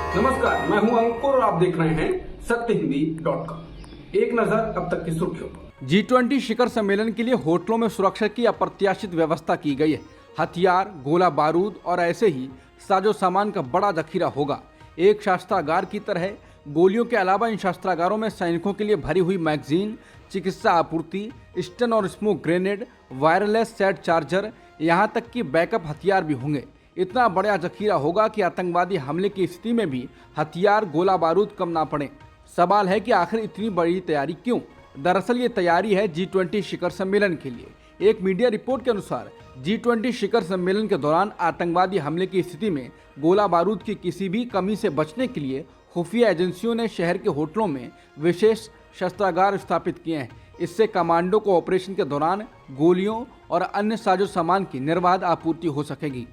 नमस्कार, मैं हूं अंकुर और आप देख रहे हैं सत्यहिंदी.com। एक नजर अब तक की सुर्खियों पर। G20 शिखर सम्मेलन के लिए होटलों में सुरक्षा की अप्रत्याशित व्यवस्था की गई है। हथियार, गोला बारूद और ऐसे ही साजो सामान का बड़ा जखीरा होगा। एक शस्त्रागार की तरह गोलियों के अलावा इन शस्त्रागारों में सैनिकों के लिए भरी हुई मैगजीन, चिकित्सा आपूर्ति, स्टन और smoke grenade, wireless set charger, यहाँ तक कि बैकअप हथियार भी होंगे। इतना बड़ा जखीरा होगा कि आतंकवादी हमले की स्थिति में भी हथियार, गोला बारूद कम ना पड़े। सवाल है कि आखिर इतनी बड़ी तैयारी क्यों? दरअसल ये तैयारी है G20 शिखर सम्मेलन के लिए। एक मीडिया रिपोर्ट के अनुसार G20 शिखर सम्मेलन के दौरान आतंकवादी हमले की स्थिति में गोला बारूद की किसी भी कमी से बचने के लिए खुफिया एजेंसियों ने शहर के होटलों में विशेष शस्त्रागार स्थापित किए हैं। इससे कमांडो को ऑपरेशन के दौरान गोलियों और अन्य साजो सामान की निर्बाध आपूर्ति हो सकेगी।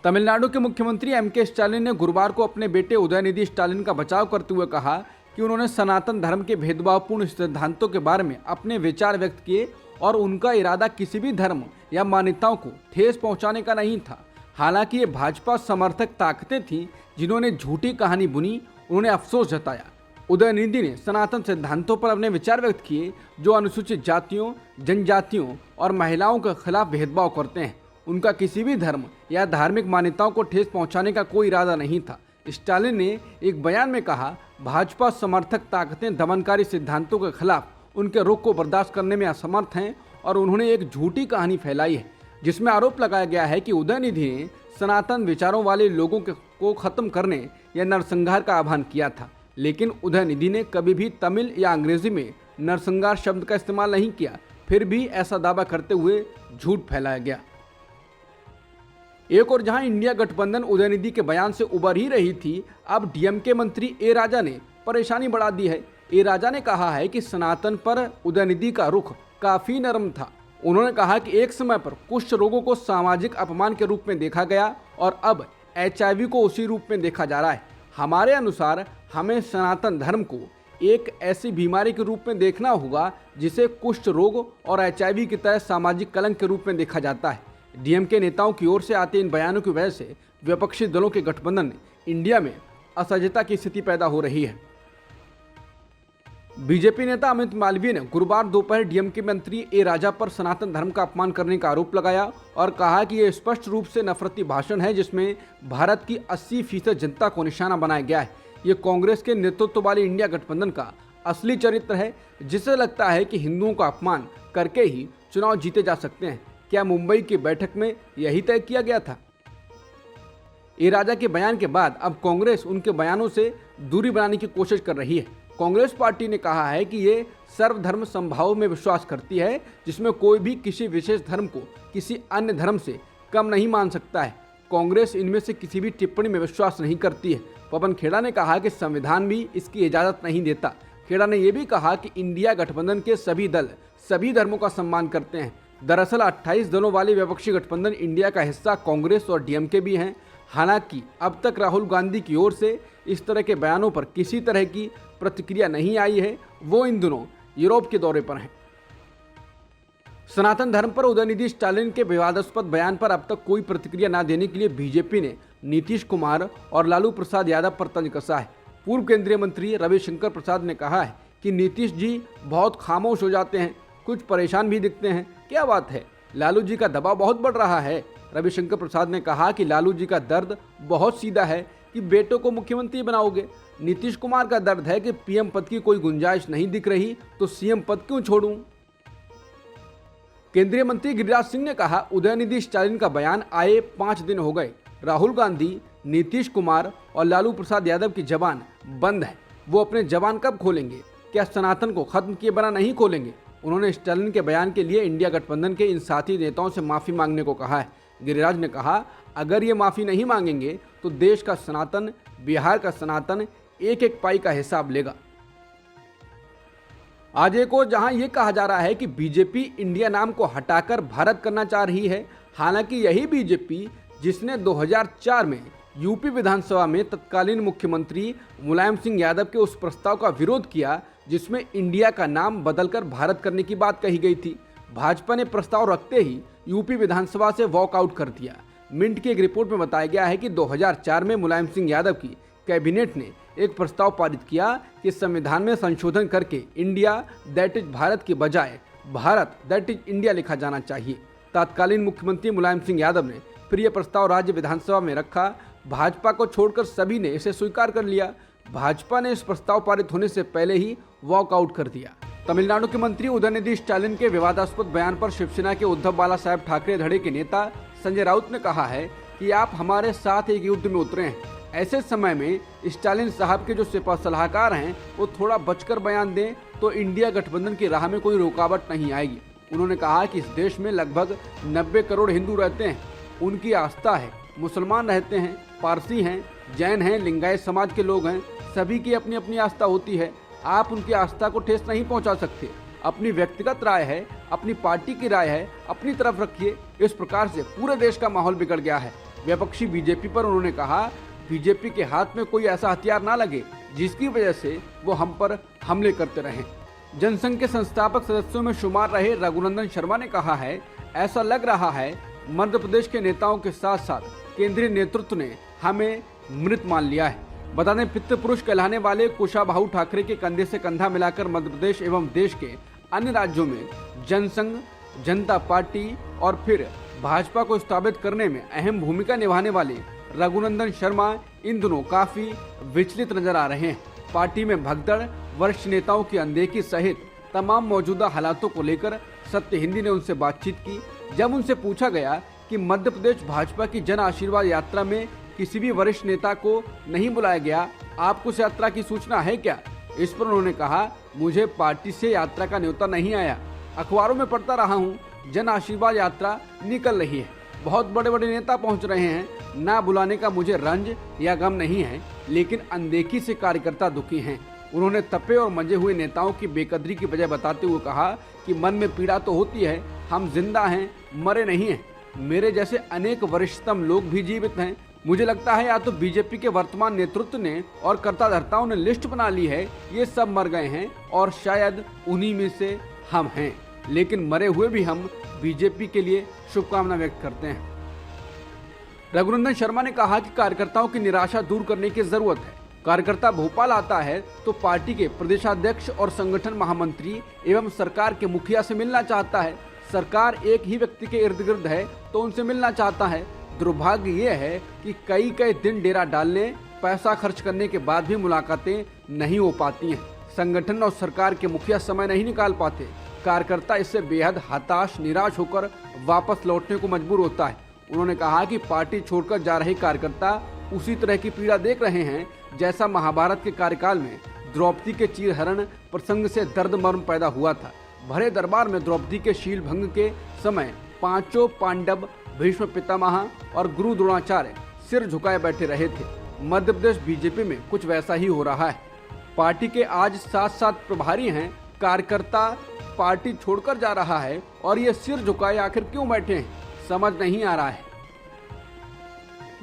तमिलनाडु के मुख्यमंत्री M.K. स्टालिन ने गुरुवार को अपने बेटे उदयनिधि स्टालिन का बचाव करते हुए कहा कि उन्होंने सनातन धर्म के भेदभावपूर्ण सिद्धांतों के बारे में अपने विचार व्यक्त किए और उनका इरादा किसी भी धर्म या मान्यताओं को ठेस पहुंचाने का नहीं था। हालांकि ये भाजपा समर्थक ताकतें थीं जिन्होंने झूठी कहानी बुनी। उन्होंने अफसोस जताया। उदयनिधि ने सनातन सिद्धांतों पर अपने विचार व्यक्त किए जो अनुसूचित जातियों, जनजातियों और महिलाओं के खिलाफ भेदभाव करते हैं। उनका किसी भी धर्म या धार्मिक मान्यताओं को ठेस पहुंचाने का कोई इरादा नहीं था। स्टालिन ने एक बयान में कहा, भाजपा समर्थक ताकतें दमनकारी सिद्धांतों के खिलाफ उनके रुख को बर्दाश्त करने में असमर्थ हैं और उन्होंने एक झूठी कहानी फैलाई है जिसमें आरोप लगाया गया है कि उदयनिधि ने सनातन विचारों वाले लोगों को खत्म करने या नरसंहार का आह्वान किया था। लेकिन उदयनिधि ने कभी भी तमिल या अंग्रेजी में नरसंहार शब्द का इस्तेमाल नहीं किया। फिर भी ऐसा दावा करते हुए झूठ फैलाया गया। एक और जहां इंडिया गठबंधन उदयनिधि के बयान से उबर ही रही थी, अब डीएमके मंत्री ए राजा ने परेशानी बढ़ा दी है। ए राजा ने कहा है कि सनातन पर उदयनिधि का रुख काफी नरम था। उन्होंने कहा कि एक समय पर कुष्ठ रोगों को सामाजिक अपमान के रूप में देखा गया और अब HIV को उसी रूप में देखा जा रहा है। हमारे अनुसार हमें सनातन धर्म को एक ऐसी बीमारी के रूप में देखना होगा जिसे कुष्ठ रोग और HIV की तरह सामाजिक कलंक के रूप में देखा जाता है। डीएमके नेताओं की ओर से आते इन बयानों की वजह से विपक्षी दलों के गठबंधन इंडिया में असहजता की स्थिति पैदा हो रही है। बीजेपी नेता अमित मालवीय ने गुरुवार दोपहर डीएमके मंत्री ए राजा पर सनातन धर्म का अपमान करने का आरोप लगाया और कहा कि यह स्पष्ट रूप से नफरती भाषण है जिसमें भारत की 80% जनता को निशाना बनाया गया है। ये कांग्रेस के नेतृत्व वाले इंडिया गठबंधन का असली चरित्र है जिसे लगता है कि हिंदुओं का अपमान करके ही चुनाव जीते जा सकते हैं। क्या मुंबई की बैठक में यही तय किया गया था? ए राजा के बयान के बाद अब कांग्रेस उनके बयानों से दूरी बनाने की कोशिश कर रही है। कांग्रेस पार्टी ने कहा है कि ये सर्वधर्म समभाव में विश्वास करती है जिसमें कोई भी किसी विशेष धर्म को किसी अन्य धर्म से कम नहीं मान सकता है। कांग्रेस इनमें से किसी भी टिप्पणी में विश्वास नहीं करती है। पवन खेड़ा ने कहा कि संविधान भी इसकी इजाज़त नहीं देता। खेड़ा ने यह भी कहा कि इंडिया गठबंधन के सभी दल सभी धर्मों का सम्मान करते हैं। दरअसल 28 दलों वाले विपक्षी गठबंधन इंडिया का हिस्सा कांग्रेस और डीएमके भी हैं। हालांकि अब तक राहुल गांधी की ओर से इस तरह के बयानों पर किसी तरह की प्रतिक्रिया नहीं आई है। वो इन दिनों यूरोप के दौरे पर हैं। सनातन धर्म पर उदयनिधि स्टालिन के विवादास्पद बयान पर अब तक कोई प्रतिक्रिया न देने के लिए बीजेपी ने नीतीश कुमार और लालू प्रसाद यादव पर तंज कसा है। पूर्व केंद्रीय मंत्री रविशंकर प्रसाद ने कहा है कि नीतीश जी बहुत खामोश हो जाते हैं, कुछ परेशान भी दिखते हैं। क्या बात है, लालू जी का दबाव बहुत बढ़ रहा है। रविशंकर प्रसाद ने कहा कि लालू जी का दर्द बहुत सीधा है कि बेटों को मुख्यमंत्री बनाओगे। नीतीश कुमार का दर्द है कि पीएम पद की कोई गुंजाइश नहीं दिख रही तो सीएम पद क्यों छोड़ूं। केंद्रीय मंत्री गिरिराज सिंह ने कहा, उदयनिधि स्टालिन का बयान आए 5 दिन हो गए। राहुल गांधी, नीतीश कुमार और लालू प्रसाद यादव की जबान बंद है। वो अपने जबान कब खोलेंगे? क्या सनातन को खत्म किए बिना नहीं खोलेंगे? उन्होंने स्टालिन के बयान के लिए इंडिया गठबंधन के इन साथी नेताओं से माफ़ी मांगने को कहा है। गिरिराज ने कहा, अगर ये माफ़ी नहीं मांगेंगे तो देश का सनातन, बिहार का सनातन एक एक पाई का हिसाब लेगा। आज एक और जहां ये कहा जा रहा है कि बीजेपी इंडिया नाम को हटाकर भारत करना चाह रही है। हालांकि यही बीजेपी जिसने 2004 में यूपी विधानसभा में तत्कालीन मुख्यमंत्री मुलायम सिंह यादव के उस प्रस्ताव का विरोध किया जिसमें इंडिया का नाम बदलकर भारत करने की बात कही गई थी। भाजपा ने प्रस्ताव रखते ही यूपी विधानसभा से वॉकआउट कर दिया। मिंट की एक रिपोर्ट में बताया गया है कि 2004 में मुलायम सिंह यादव की कैबिनेट ने एक प्रस्ताव पारित किया कि संविधान में संशोधन करके इंडिया दैट इज भारत के बजाय भारत दैट इज इंडिया लिखा जाना चाहिए। तत्कालीन मुख्यमंत्री मुलायम सिंह यादव ने फिर यह प्रस्ताव राज्य विधानसभा में रखा। भाजपा को छोड़कर सभी ने इसे स्वीकार कर लिया। भाजपा ने इस प्रस्ताव पारित होने से पहले ही वॉकआउट कर दिया। तमिलनाडु के मंत्री उदयनिधि स्टालिन के विवादास्पद बयान पर शिवसेना के उद्धव बाला साहेब ठाकरे धड़े के नेता संजय राउत ने कहा है कि आप हमारे साथ एक युद्ध में उतरे हैं। ऐसे समय में स्टालिन साहब के जो सिपा सलाहकार हैं वो थोड़ा बचकर बयान दें तो इंडिया गठबंधन की राह में कोई रुकावट नहीं आएगी। उन्होंने कहा कि इस देश में लगभग 90 करोड़ हिंदू रहते हैं, उनकी आस्था है, मुसलमान रहते हैं, पारसी हैं, जैन हैं, लिंगायत समाज के लोग हैं, सभी की अपनी अपनी आस्था होती है। आप उनकी आस्था को ठेस नहीं पहुंचा सकते। अपनी व्यक्तिगत राय है, अपनी पार्टी की राय है, अपनी तरफ रखिए। इस प्रकार से पूरे देश का माहौल बिगड़ गया है। विपक्षी बीजेपी पर उन्होंने कहा, बीजेपी के हाथ में कोई ऐसा हथियार ना लगे जिसकी वजह से वो हम पर हमले करते रहें। जनसंघ के संस्थापक सदस्यों में शुमार रहे रघुनंदन शर्मा ने कहा है, ऐसा लग रहा है मध्य प्रदेश के नेताओं के साथ साथ केंद्रीय नेतृत्व ने हमें मृत मान लिया है। बता दें, पितृ पुरुष कहलाने वाले कुशाभाऊ ठाकरे के कंधे से कंधा मिलाकर मध्य प्रदेश एवं देश के अन्य राज्यों में जनसंघ, जनता पार्टी और फिर भाजपा को स्थापित करने में अहम भूमिका निभाने वाले रघुनंदन शर्मा इन दिनों काफी विचलित नजर आ रहे हैं। पार्टी में भगदड़, वरिष्ठ नेताओं की अनदेखी सहित तमाम मौजूदा हालातों को लेकर सत्य हिंदी ने उनसे बातचीत की। जब उनसे पूछा गया कि मध्य प्रदेश भाजपा की जन आशीर्वाद यात्रा में किसी भी वरिष्ठ नेता को नहीं बुलाया गया, आपको इस यात्रा की सूचना है क्या? इस पर उन्होंने कहा, मुझे पार्टी से यात्रा का न्योता नहीं आया, अखबारों में पढ़ता रहा हूँ, जन आशीर्वाद यात्रा निकल रही है, बहुत बड़े बड़े नेता पहुँच रहे हैं, ना बुलाने का मुझे रंज या गम नहीं है, लेकिन अनदेखी से कार्यकर्ता दुखी हैं। उन्होंने तपे और मंजे हुए नेताओं की बेकदरी की वजह बताते हुए कहा कि मन में पीड़ा तो होती है, हम जिंदा हैं, मरे नहीं हैं। मेरे जैसे अनेक वरिष्ठतम लोग भी जीवित हैं। मुझे लगता है या तो बीजेपी के वर्तमान नेतृत्व ने और कर्ताधर्ताओं ने लिस्ट बना ली है, ये सब मर गए हैं और शायद उन्हीं में से हम हैं, लेकिन मरे हुए भी हम बीजेपी के लिए शुभकामना व्यक्त करते हैं। रघुनंदन शर्मा ने कहा कि कार्यकर्ताओं की निराशा दूर करने की जरूरत है। कार्यकर्ता भोपाल आता है तो पार्टी के प्रदेशाध्यक्ष और संगठन महामंत्री एवं सरकार के मुखिया से मिलना चाहता है। सरकार एक ही व्यक्ति के इर्द गिर्द है तो उनसे मिलना चाहता है। दुर्भाग्य ये है कि कई दिन डेरा डालने, पैसा खर्च करने के बाद भी मुलाकातें नहीं हो पाती हैं। संगठन और सरकार के मुखिया समय नहीं निकाल पाते। कार्यकर्ता इससे बेहद हताश, निराश होकर वापस लौटने को मजबूर होता है। उन्होंने कहा कि पार्टी छोड़कर जा रहे कार्यकर्ता उसी तरह की पीड़ा देख रहे हैं जैसा महाभारत के कार्यकाल में द्रौपदी के चीरहरण प्रसंग से दर्द मर्म पैदा हुआ था। भरे दरबार में द्रौपदी के शील भंग के समय पांचों पांडव, भीष्म पितामह और गुरु द्रोणाचार्य सिर झुकाए बैठे रहे थे। मध्य प्रदेश बीजेपी में कुछ वैसा ही हो रहा है। पार्टी के आज 7 प्रभारी हैं, कार्यकर्ता पार्टी छोड़कर जा रहा है और ये सिर झुकाए आखिर क्यों बैठे हैं, समझ नहीं आ रहा है।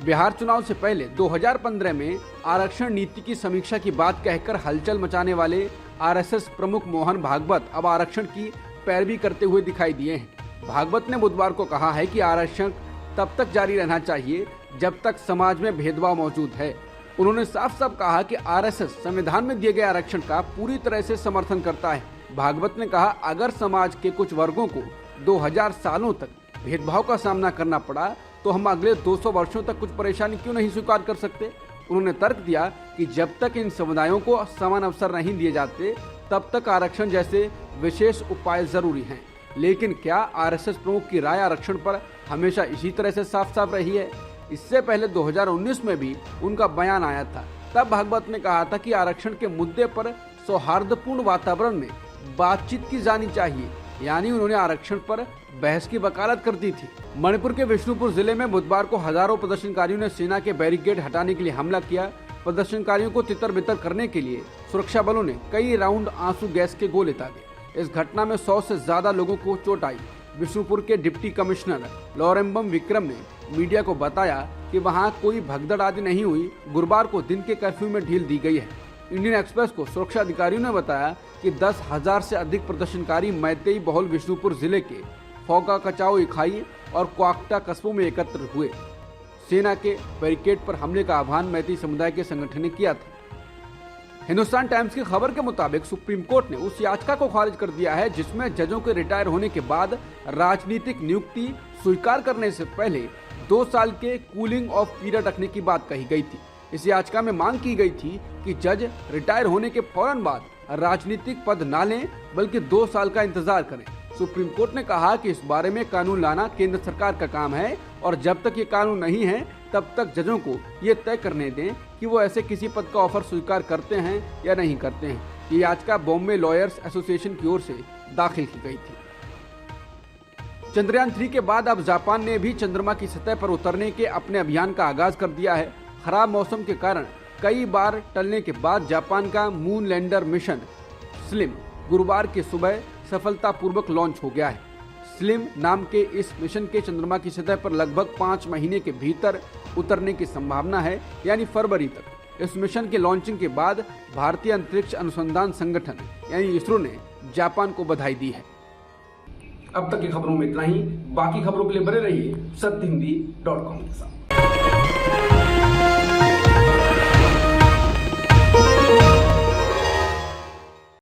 बिहार चुनाव से पहले 2015 में आरक्षण नीति की समीक्षा की बात कहकर हलचल मचाने वाले आरएसएस प्रमुख मोहन भागवत अब आरक्षण की पैरवी करते हुए दिखाई दिए हैं। भागवत ने बुधवार को कहा है कि आरक्षण तब तक जारी रहना चाहिए जब तक समाज में भेदभाव मौजूद है। उन्होंने साफ साफ कहा कि आरएसएस संविधान में दिए गए आरक्षण का पूरी तरह से समर्थन करता है। भागवत ने कहा, अगर समाज के कुछ वर्गों को 2000 सालों तक भेदभाव का सामना करना पड़ा तो हम अगले 200 वर्षों तक कुछ परेशानी क्यों नहीं स्वीकार कर सकते। उन्होंने तर्क दिया कि जब तक इन समुदायों को समान अवसर नहीं दिए जाते तब तक आरक्षण जैसे विशेष उपाय जरूरी हैं। लेकिन क्या आरएसएस प्रमुख की राय आरक्षण पर हमेशा इसी तरह से साफ साफ रही है? इससे पहले 2019 में भी उनका बयान आया था। तब भागवत ने कहा था कि आरक्षण के मुद्दे पर सौहार्दपूर्ण वातावरण में बातचीत की जानी चाहिए, यानी उन्होंने आरक्षण पर बहस की वकालत कर दी थी। मणिपुर के विष्णुपुर जिले में बुधवार को हजारों प्रदर्शनकारियों ने सेना के बैरिकेड हटाने के लिए हमला किया। प्रदर्शनकारियों को तितर बितर करने के लिए सुरक्षा बलों ने कई राउंड आंसू गैस के गोले दागे। इस घटना में 100 से ज्यादा लोगों को चोट आई। विष्णुपुर के डिप्टी कमिश्नर लॉरेम्बम विक्रम ने मीडिया को बताया कि वहां कोई भगदड़ आदि नहीं हुई। गुरुवार को दिन के कर्फ्यू में ढील दी गई है। इंडियन एक्सप्रेस को सुरक्षा अधिकारियों ने बताया कि 10,000 से अधिक प्रदर्शनकारी मैतेई बहुल विष्णुपुर जिले के फोगा, कचाओ, इखाई और क्वाकटा कस्बों में एकत्र हुए। सेना के बैरिकेड पर हमले का आह्वान मैती समुदाय के संगठन ने किया था। हिंदुस्तान टाइम्स की खबर के मुताबिक सुप्रीम कोर्ट ने उस याचिका को खारिज कर दिया है जिसमें जजों के रिटायर होने के बाद राजनीतिक नियुक्ति स्वीकार करने से पहले 2 साल के कूलिंग ऑफ पीरियड रखने की बात कही गई थी। इस याचिका में मांग की गई थी कि जज रिटायर होने के फौरन बाद राजनीतिक पद न लें बल्कि 2 साल का इंतजार करें। सुप्रीम कोर्ट ने कहा कि इस बारे में कानून लाना केंद्र सरकार का काम है और जब तक ये कानून नहीं है तब तक जजों को ये तय करने दें कि वो ऐसे किसी पद का ऑफर स्वीकार करते हैं या नहीं करते हैं। ये याचिका बॉम्बे लॉयर्स एसोसिएशन की ओर से दाखिल की गई थी। चंद्रयान 3 के बाद अब जापान ने भी चंद्रमा की सतह पर उतरने के अपने अभियान का आगाज कर दिया है। खराब मौसम के कारण कई बार टलने के बाद जापान का मून लैंडर मिशन स्लिम गुरुवार की सुबह सफलतापूर्वक लॉन्च हो गया है। स्लिम नाम के इस मिशन के चंद्रमा की सतह पर लगभग 5 महीने के भीतर उतरने की संभावना है, यानी फरवरी तक। इस मिशन के लॉन्चिंग के बाद भारतीय अंतरिक्ष अनुसंधान संगठन यानी इसरो ने जापान को बधाई दी है। अब तक की खबरों में इतना ही। बाकी खबरों के लिए बने रहिए सत्यहिंदी.com के साथ।